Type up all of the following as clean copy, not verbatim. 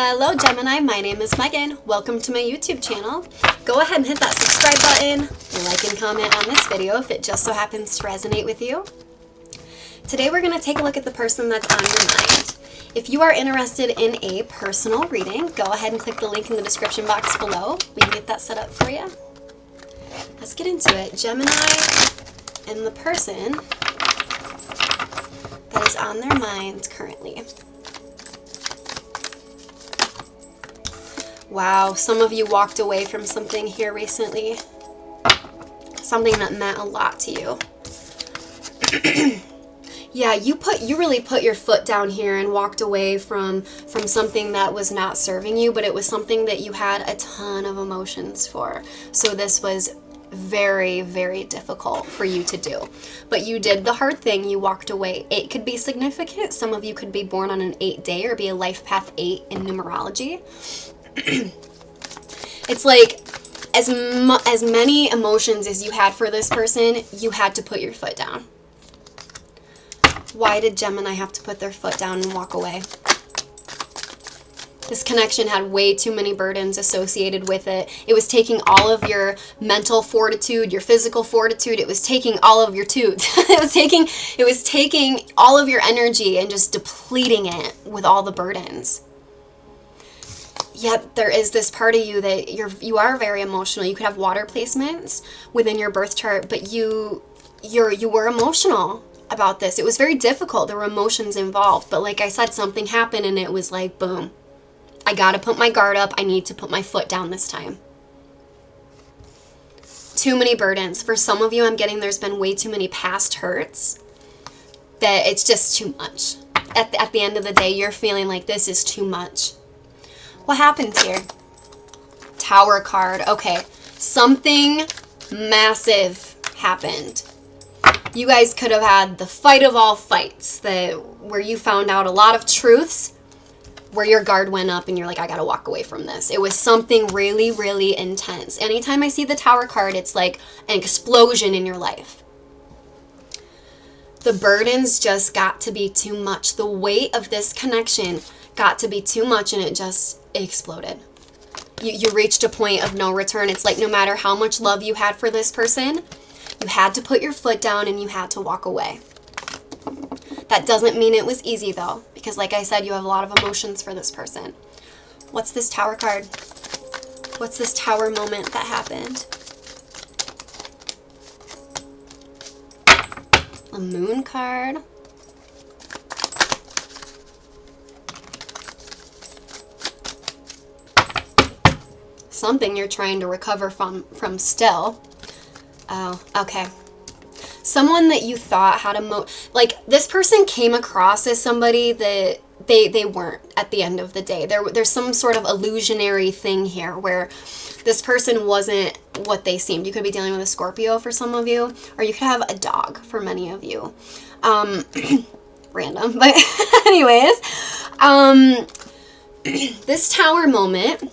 Hello Gemini, my name is Megan. Welcome to my YouTube channel. Go ahead and hit that subscribe button, like and comment on this video if it just so happens to resonate with you. Today we're going to take a look at the person that's on your mind. If you are interested in a personal reading, go ahead and click the link in the description box below. We can get that set up for you. Let's get into it. Gemini and the person that is on their mind currently. Wow, some of you walked away from something here recently. Something that meant a lot to you. Yeah, you really put your foot down here and walked away from something that was not serving you, but it was something that you had a ton of emotions for. So this was very, very difficult for you to do. But you did the hard thing, you walked away. 8 could be significant. Some of you could be born on an 8-day or be a life path 8 in numerology. It's like as many emotions as you had for this person, you had to put your foot down. Why did Gemini have to put their foot down and walk away? This connection had way too many burdens associated with it. It was taking all of your mental fortitude, your physical fortitude. It was taking all of your tooth. It was taking all of your energy and just depleting it with all the burdens. Yet there is this part of you that you are very emotional. You could have water placements within your birth chart, but you were emotional about this. It was very difficult. There were emotions involved, but like I said, something happened and it was like, boom, I gotta put my guard up. I need to put my foot down this time. Too many burdens. For some of you, I'm getting there's been way too many past hurts that it's just too much. At the end of the day, you're feeling like this is too much. What happened here? Tower card. Okay, something massive happened. You guys could have had the fight of all fights, where you found out a lot of truths, where your guard went up and you're like, I gotta walk away from this. It was something really, really intense. Anytime I see the Tower card, it's like an explosion in your life. The burdens just got to be too much. The weight of this connection got to be too much and it exploded. You reached a point of no return. It's like no matter how much love you had for this person, you had to put your foot down and you had to walk away. That doesn't mean it was easy though, because like I said, you have a lot of emotions for this person. What's this Tower card? What's this Tower moment that happened? A Moon card. Something you're trying to recover from still. Oh, okay. Someone that you thought had like this person came across as somebody that they weren't at the end of the day. There's some sort of illusionary thing here where this person wasn't what they seemed. You could be dealing with a Scorpio for some of you, or you could have a dog for many of you. Random, but anyways, this Tower moment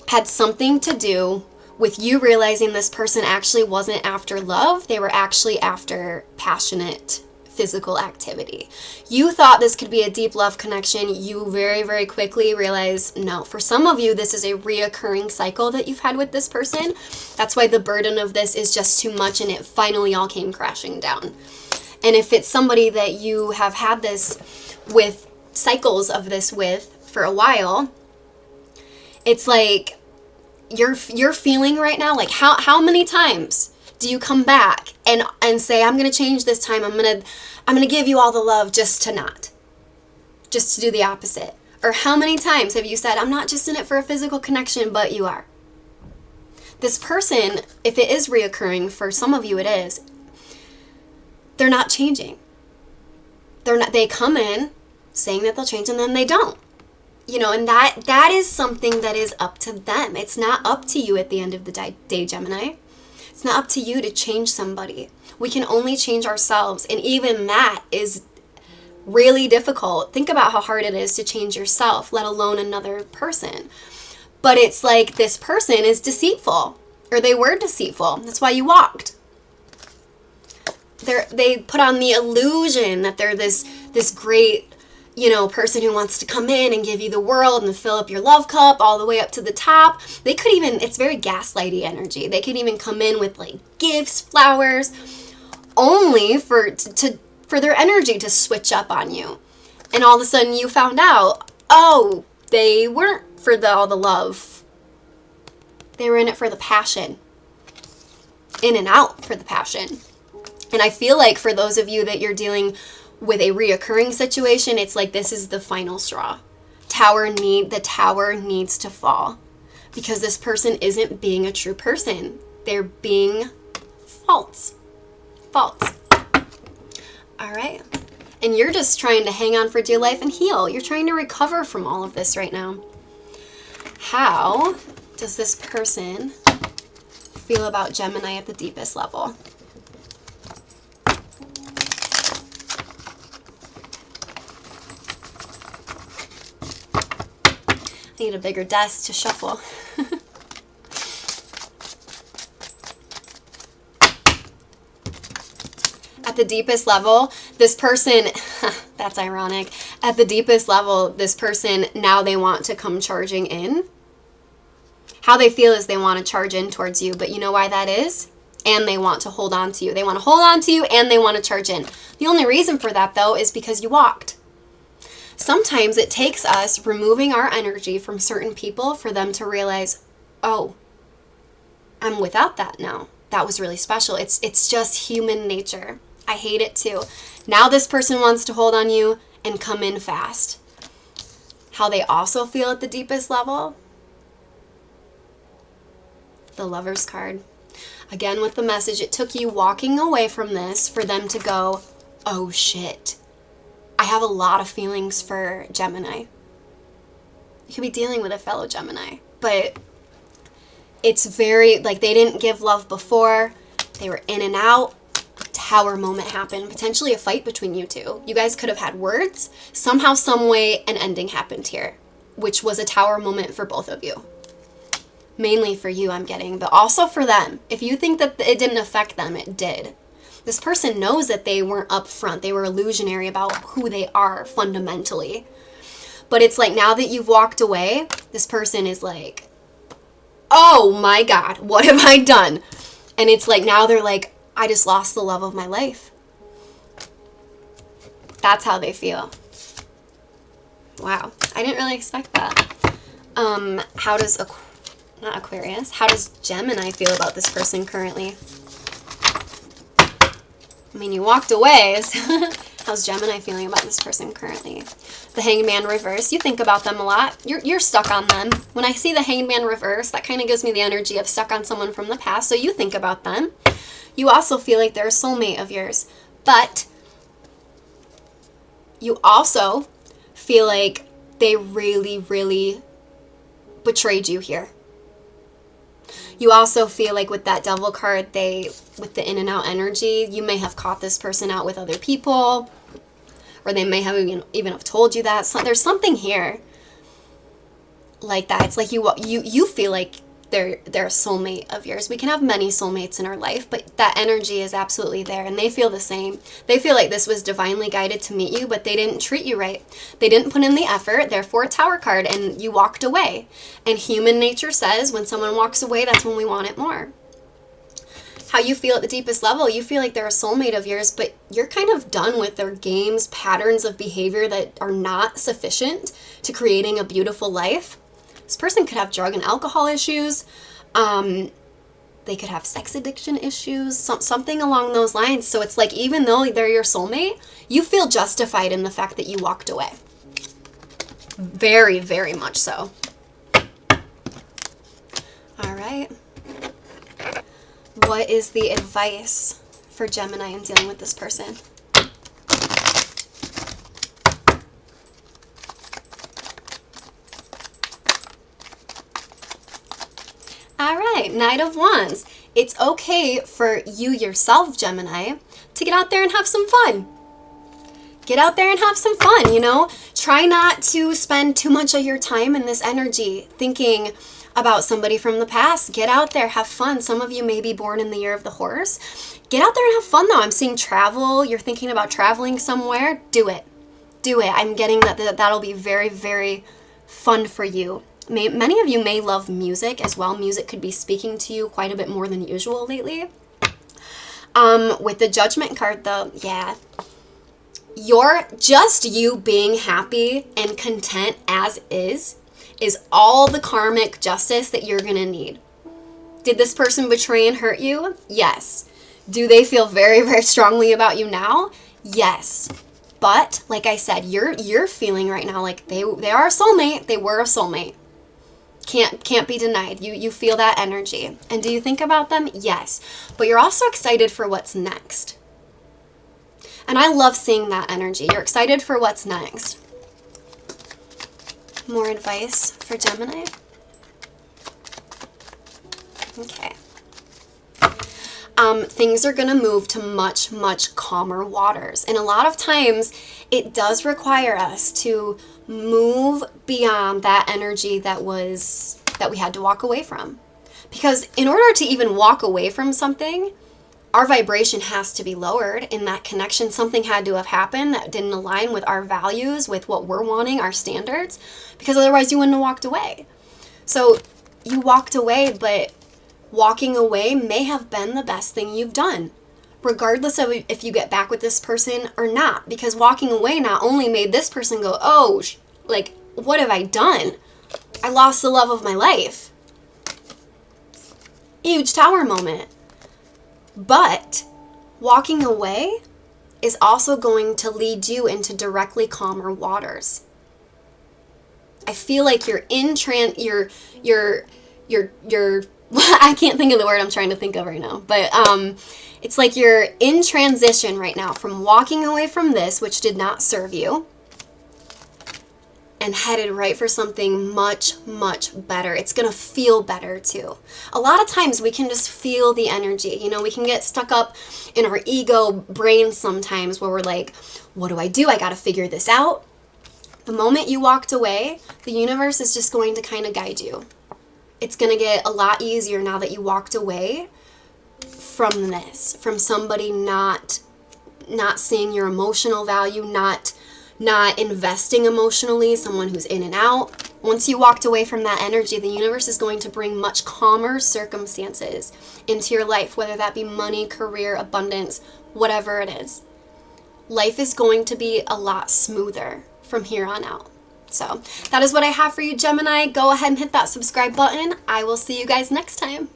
had something to do with you realizing this person actually wasn't after love. They were actually after passionate physical activity. You thought this could be a deep love connection. You very, very quickly realized, no. For some of you, this is a reoccurring cycle that you've had with this person. That's why the burden of this is just too much and it finally all came crashing down. And if it's somebody that you have had this with, cycles of this with for a while, it's like you're feeling right now, like how many times do you come back and say, I'm gonna change this time, I'm gonna give you all the love just to do the opposite? Or how many times have you said, I'm not just in it for a physical connection, but you are? This person, if it is reoccurring, for some of you it is, they're not changing. They come in saying that they'll change and then they don't. You know, and that is something that is up to them. It's not up to you at the end of the day, Gemini. It's not up to you to change somebody. We can only change ourselves, and even that is really difficult. Think about how hard it is to change yourself, let alone another person. But it's like this person is deceitful, or they were deceitful. That's why you walked. They put on the illusion that they're this great person who wants to come in and give you the world and fill up your love cup all the way up to the top. They could even, it's very gaslighty energy. They could even come in with like gifts, flowers, only for their energy to switch up on you. And all of a sudden you found out, oh, they weren't for all the love. They were in it for the passion. In and out for the passion. And I feel like for those of you that you're dealing with a reoccurring situation, it's like this is the final straw. The tower needs to fall, because this person isn't being a true person. They're being false. All right. And you're just trying to hang on for dear life and heal. You're trying to recover from all of this right now. How does this person feel about Gemini at the deepest level? I need a bigger desk to shuffle. At the deepest level, this person, that's ironic. At the deepest level, this person, now they want to come charging in. How they feel is they want to charge in towards you, but you know why that is? And they want to hold on to you. They want to hold on to you and they want to charge in. The only reason for that, though, is because you walked. Sometimes it takes us removing our energy from certain people for them to realize, oh, I'm without that now. That was really special. It's just human nature. I hate it too. Now this person wants to hold on you and come in fast. How they also feel at the deepest level? The Lover's card. Again with the message, it took you walking away from this for them to go, oh shit. I have a lot of feelings for Gemini. You could be dealing with a fellow Gemini, but it's very, like, they didn't give love before. They were in and out. A tower moment happened, potentially a fight between you two. You guys could have had words. Somehow, some way, an ending happened here, which was a tower moment for both of you. Mainly for you, I'm getting, but also for them. If you think that it didn't affect them, it did. This person knows that they weren't upfront. They were illusionary about who they are fundamentally. But it's like now that you've walked away, this person is like, oh my God, what have I done? And it's like now they're like, I just lost the love of my life. That's how they feel. Wow, I didn't really expect that. How does, not Aquarius, how does Gemini feel about this person currently? I mean, you walked away. How's Gemini feeling about this person currently? The Hanged Man reverse. You think about them a lot. You're stuck on them. When I see the Hanged Man reverse, that kind of gives me the energy of stuck on someone from the past. So you think about them. You also feel like they're a soulmate of yours. But you also feel like they really, really betrayed you here. You also feel like with that Devil card, with the in and out energy, you may have caught this person out with other people, or they may have even have told you that. So there's something here like that. It's like you feel like they're a soulmate of yours. We can have many soulmates in our life, but that energy is absolutely there, and they feel the same. They feel like this was divinely guided to meet you, but they didn't treat you right. They didn't put in the effort, therefore a Tower card, and you walked away. And human nature says when someone walks away, that's when we want it more. How you feel at the deepest level, you feel like they're a soulmate of yours, but you're kind of done with their games, patterns of behavior that are not sufficient to creating a beautiful life. This person could have drug and alcohol issues. They could have sex addiction issues, something along those lines. So it's like, even though they're your soulmate, you feel justified in the fact that you walked away. Very, very much so. All right. What is the advice for Gemini in dealing with this person? All right, Knight of Wands. It's okay for you yourself, Gemini, to get out there and have some fun. Get out there and have some fun, you know? Try not to spend too much of your time in this energy thinking about somebody from the past. Get out there, have fun. Some of you may be born in the year of the horse. Get out there and have fun, though. I'm seeing travel. You're thinking about traveling somewhere. Do it. do it. I'm getting that'll be very, very fun for you. Many of you may love music as well. Music could be speaking to you quite a bit more than usual lately. With the Judgment card though, yeah, you being happy and content as is all the karmic justice that you're gonna need. Did this person betray and hurt you? Yes. Do they feel very, very strongly about you now? Yes. But like I said, you're feeling right now like they are a soulmate. They were a soulmate. Can't be denied. You feel that energy. And do you think about them? Yes. But you're also excited for what's next. And I love seeing that energy. You're excited for what's next. More advice for Gemini? Okay. Things are going to move to much, much calmer waters. And a lot of times it does require us to move beyond that energy that we had to walk away from. Because in order to even walk away from something, our vibration has to be lowered in that connection. Something had to have happened that didn't align with our values, with what we're wanting, our standards, because otherwise you wouldn't have walked away. So you walked away, but walking away may have been the best thing you've done, regardless of if you get back with this person or not, because walking away not only made this person go, oh, like, what have I done? I lost the love of my life. Huge Tower moment. But walking away is also going to lead you into directly calmer waters. I feel like you're in I can't think of the word I'm trying to think of right now, but it's like you're in transition right now from walking away from this, which did not serve you, and headed right for something much, much better. It's going to feel better too. A lot of times we can just feel the energy. You know, we can get stuck up in our ego brain sometimes where we're like, what do? I got to figure this out. The moment you walked away, the universe is just going to kind of guide you. It's going to get a lot easier now that you walked away from this, from somebody not seeing your emotional value, not investing emotionally, someone who's in and out. Once you walked away from that energy, the universe is going to bring much calmer circumstances into your life, whether that be money, career, abundance, whatever it is. Life is going to be a lot smoother from here on out. So that is what I have for you, Gemini. Go ahead and hit that subscribe button. I will see you guys next time.